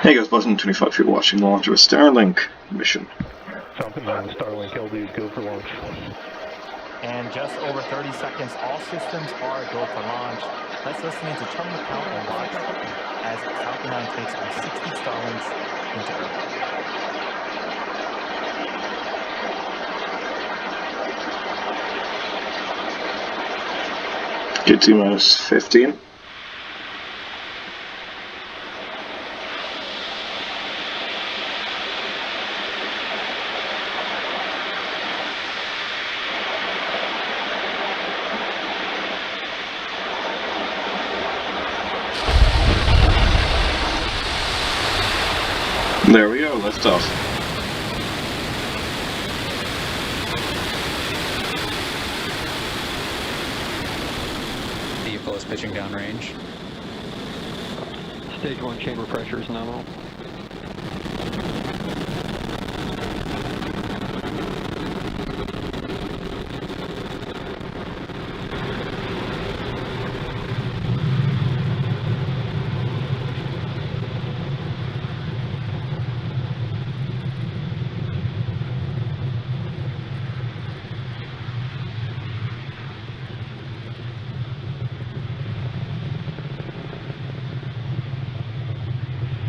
Hey guys, Button25 here watching launch of a Starlink mission. Falcon 9, Starlink LD, go for launch. And just over 30 seconds, all systems are go for launch. Let's listen into terminal count and watch as Falcon 9 takes our 60 Starlinks into orbit. Get T-minus 15. There we go, lift off. Vehicle is pitching downrange. Stage 1 chamber pressure is nominal.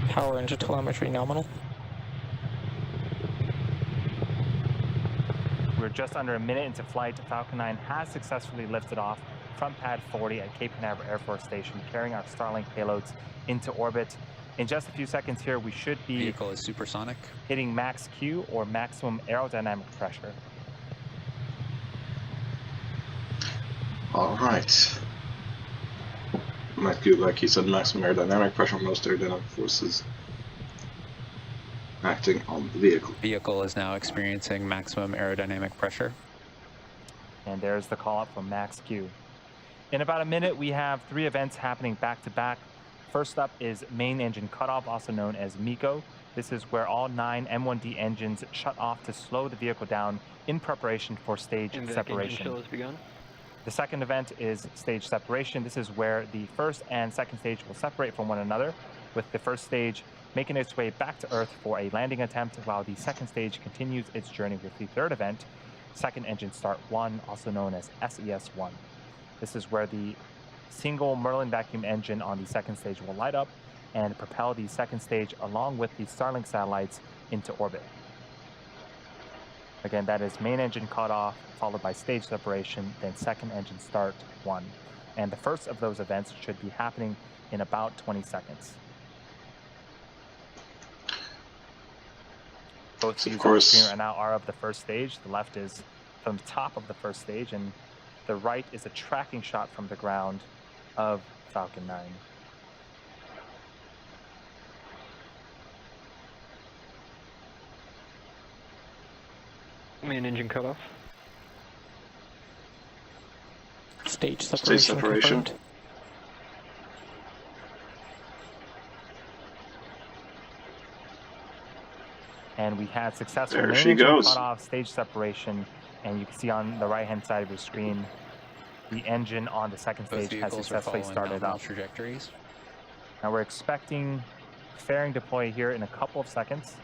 Power engine telemetry nominal. We're just under a minute into flight. Falcon 9 has successfully lifted off from Pad 40 at Cape Canaveral Air Force Station, carrying our Starlink payloads into orbit. In just a few seconds here, we should be Vehicle is supersonic. hitting max Q, or maximum aerodynamic pressure. Alright. Might do, like he said, maximum aerodynamic pressure. Most aerodynamic forces acting on the vehicle. Vehicle is now experiencing maximum aerodynamic pressure. And there's the call up from max Q. In about a minute, we have 3 events happening back to back. First up is main engine cutoff, also known as MECO. This is where all 9 M1D engines shut off to slow the vehicle down in preparation for stage separation. Engine fill has begun. The second event is stage separation. This is where the first and second stage will separate from one another, with the first stage making its way back to Earth for a landing attempt, while the second stage continues its journey with the third event, second engine start 1, also known as SES-1. This is where the single Merlin vacuum engine on the second stage will light up and propel the second stage along with the Starlink satellites into orbit. Again, that is main engine cutoff, followed by stage separation, then second engine start 1. And the first of those events should be happening in about 20 seconds. Both views on the screen right now are of the first stage. The left is from the top of the first stage, and the right is a tracking shot from the ground of Falcon 9. Main engine cutoff. Stage separation. Confirmed. And we had successful There main she engine goes. cutoff, stage separation, and you can see on the right-hand side of your screen, the engine on the second Both stage has vehicles are successfully following started nominal up. trajectories. Now we're expecting fairing deploy here in a couple of seconds.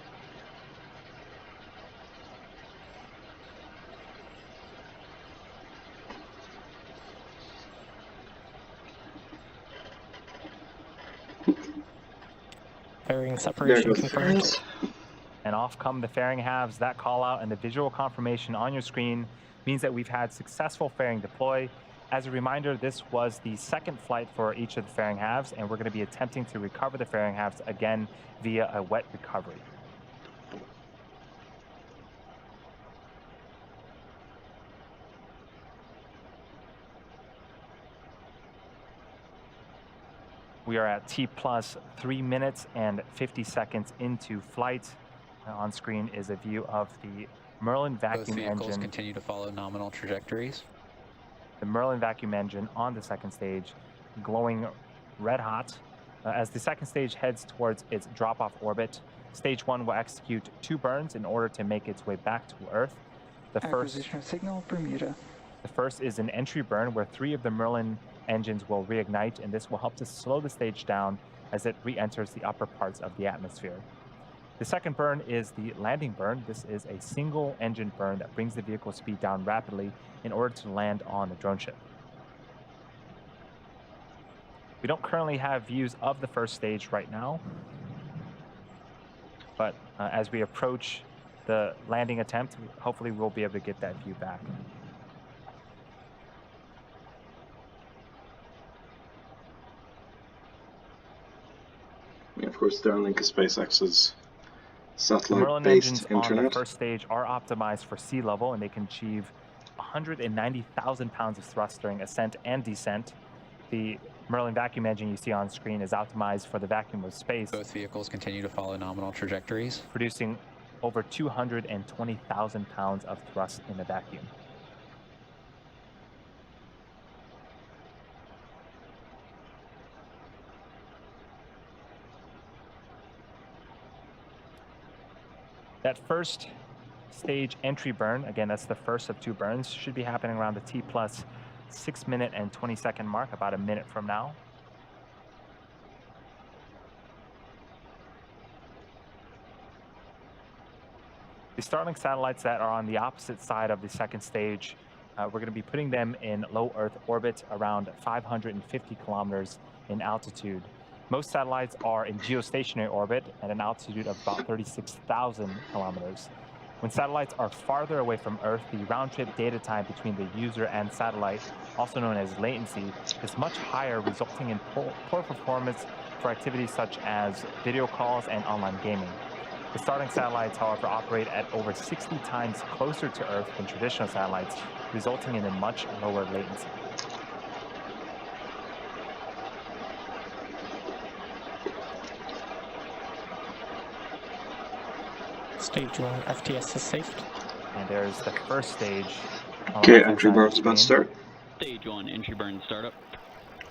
Fairing separation confirmed. And off come the fairing halves. That call out and the visual confirmation on your screen means that we've had successful fairing deploy. As a reminder, this was the second flight for each of the fairing halves, and we're going to be attempting to recover the fairing halves again via a wet recovery. We are at T plus 3 minutes and 50 seconds into flight. On screen is a view of the Merlin vacuum Both vehicles engine. continue to follow nominal trajectories. The Merlin vacuum engine on the second stage, glowing red hot. As the second stage heads towards its drop-off orbit, stage 1 will execute 2 burns in order to make its way back to Earth. Acquisition of signal, Bermuda. The first is an entry burn where 3 of the Merlin engines will reignite, and this will help to slow the stage down as it re-enters the upper parts of the atmosphere. The second burn is the landing burn. This is a single engine burn that brings the vehicle speed down rapidly in order to land on the drone ship. We don't currently have views of the first stage right now, but as we approach the landing attempt, hopefully we'll be able to get that view back. Yeah, of course, Starlink is SpaceX's The Merlin satellite-based engines on the internet. first stage are optimized for sea level, and they can achieve 190,000 pounds of thrust during ascent and descent. The Merlin vacuum engine you see on screen is optimized for the vacuum of space, Both vehicles continue to follow nominal trajectories. producing over 220,000 pounds of thrust in a vacuum. That first stage entry burn, again, that's the first of 2 burns, should be happening around the T plus 6 minute and 20 second mark, about a minute from now. The Starlink satellites that are on the opposite side of the second stage, we're going to be putting them in low Earth orbit around 550 kilometers in altitude. Most satellites are in geostationary orbit at an altitude of about 36,000 kilometers. When satellites are farther away from Earth, the round-trip data time between the user and satellite, also known as latency, is much higher, resulting in poor performance for activities such as video calls and online gaming. The Starlink satellites, however, operate at over 60 times closer to Earth than traditional satellites, resulting in a much lower latency. Stage 1 FTS is saved. And there's the first stage. Okay, entry burn's about to start. Stage 1 entry burn startup.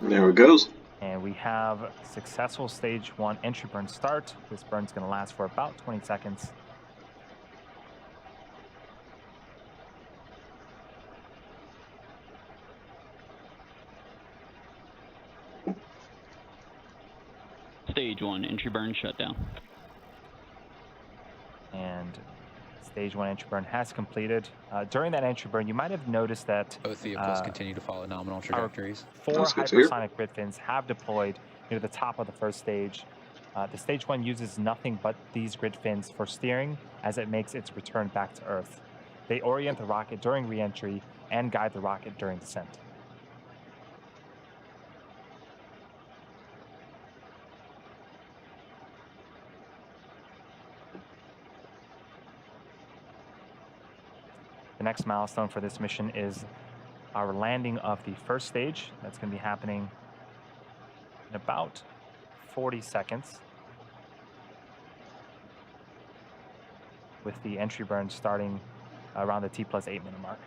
There it goes. And we have successful stage 1 entry burn start. This burn's going to last for about 20 seconds. Stage 1 entry burn shutdown. And stage 1 entry burn has completed. During that entry burn, you might have noticed that Both vehicles continue to follow nominal trajectories. 4 That's good to hear. hypersonic grid fins have deployed near the top of the first stage. The stage 1 uses nothing but these grid fins for steering as it makes its return back to Earth. They orient the rocket during re-entry and guide the rocket during descent. The next milestone for this mission is our landing of the first stage. That's going to be happening in about 40 seconds, with the entry burn starting around the T plus 8 minute mark.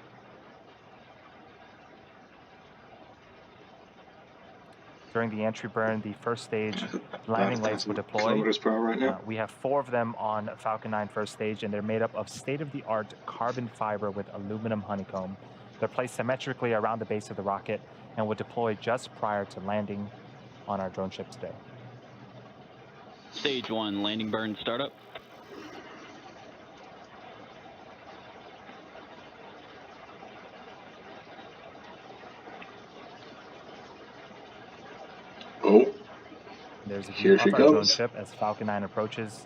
During the entry burn, the first stage landing legs will deploy. Kilometers per hour right now. We have 4 of them on Falcon 9 first stage, and they're made up of state-of-the-art carbon fiber with aluminum honeycomb. They're placed symmetrically around the base of the rocket and will deploy just prior to landing on our drone ship today. Stage 1 landing burn startup. Oh, There's a Here view she of our drone goes. ship as Falcon 9 approaches.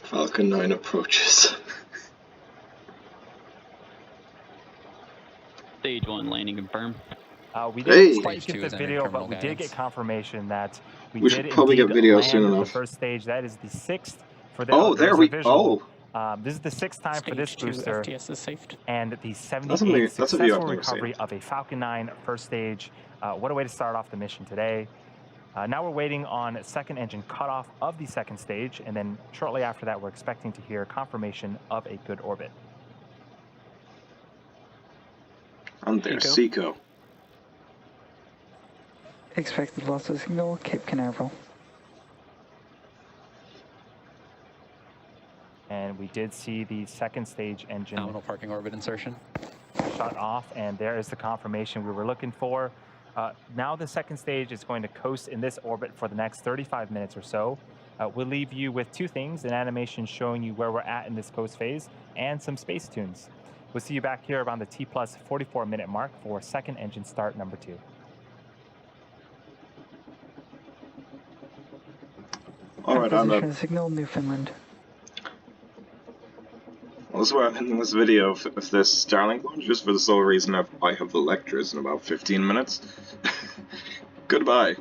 Falcon 9 approaches. Stage 1 landing confirmed. We Hey! didn't quite Stage two get is the under video, but terminal we did guidance. get confirmation that we We did should probably indeed get video land soon the enough. first stage. That is the 6th for the. Oh, there there's a we visual. oh. This is the 6th time for this Stage 2 booster, FTS is saved. and the That's a 78th view I've successful never recovery seen. of a Falcon 9 first stage. What a way to start off the mission today. Now we're waiting on second engine cutoff of the second stage, and then shortly after that, we're expecting to hear confirmation of a good orbit. And there's Seco. Seco. Expected loss of signal, Cape Canaveral. And we did see the second stage engine Nominal parking orbit insertion. shut off, and there is the confirmation we were looking for. Now the second stage is going to coast in this orbit for the next 35 minutes or so. We'll leave you with two things, an animation showing you where we're at in this coast phase, and some space tunes. We'll see you back here around the T plus 44 minute mark for second engine start number 2. Alright, on Acquisition the... signal, Newfoundland. Well, this is where I'm ending this video of this Starlink launch, just for the sole reason I have the lectures in about 15 minutes. Goodbye.